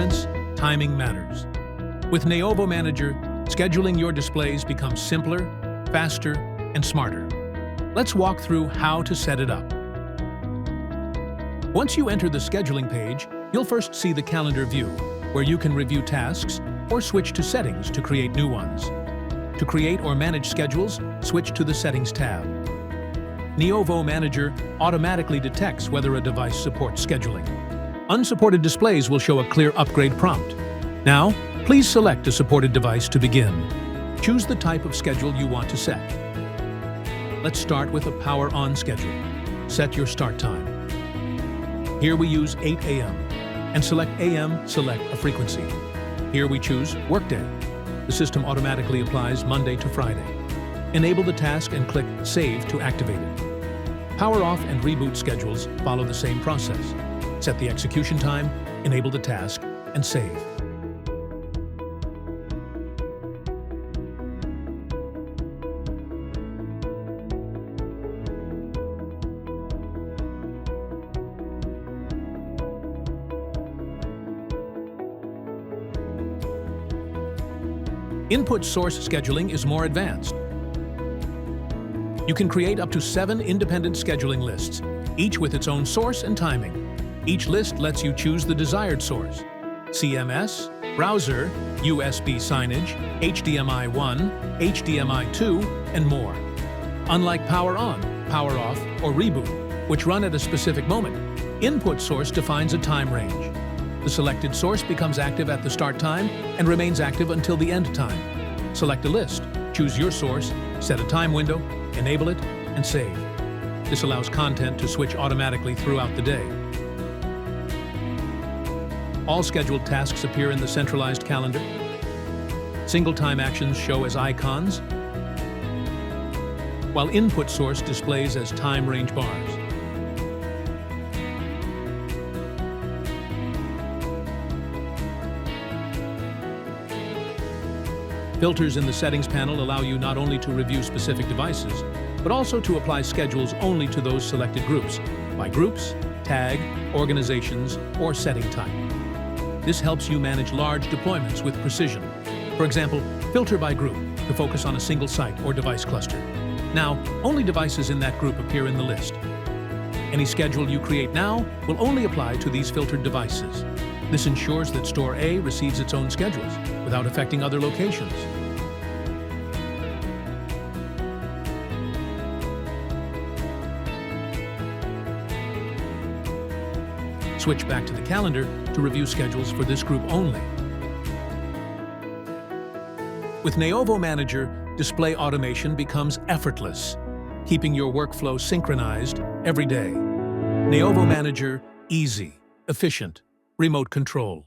performance, timing matters. With Neovo Manager, scheduling your displays becomes simpler, faster, and smarter. Let's walk through how to set it up. Once you enter the scheduling page, you'll first see the calendar view, where you can review tasks or switch to settings to create new ones. To create or manage schedules, switch to the Settings tab. Neovo Manager automatically detects whether a device supports scheduling. Unsupported displays will show a clear upgrade prompt. Now, please select a supported device to begin. Choose the type of schedule you want to set. Let's start with a power-on schedule. Set your start time. Here we use 8 a.m. and select AM, select a frequency. Here we choose Workday. The system automatically applies Monday to Friday. Enable the task and click Save to activate it. Power off and reboot schedules follow the same process. Set the execution time, enable the task, and save. Input source scheduling is more advanced. You can create up to 7 independent scheduling lists, each with its own source and timing. Each list lets you choose the desired source: CMS, browser, USB signage, HDMI 1, HDMI 2, and more. Unlike Power On, Power Off, or Reboot, which run at a specific moment, input source defines a time range. The selected source becomes active at the start time and remains active until the end time. Select a list, choose your source, set a time window, enable it, and save. This allows content to switch automatically throughout the day. All scheduled tasks appear in the centralized calendar. Single time actions show as icons, while input source displays as time range bars. Filters in the Settings panel allow you not only to review specific devices, but also to apply schedules only to those selected groups, by groups, tag, organizations, or setting type. This helps you manage large deployments with precision. For example, filter by group to focus on a single site or device cluster. Now, only devices in that group appear in the list. Any schedule you create now will only apply to these filtered devices. This ensures that Store A receives its own schedules without affecting other locations. Switch back to the calendar to review schedules for this group only. With Neovo Manager, display automation becomes effortless, keeping your workflow synchronized every day. Neovo Manager, easy, efficient, remote control.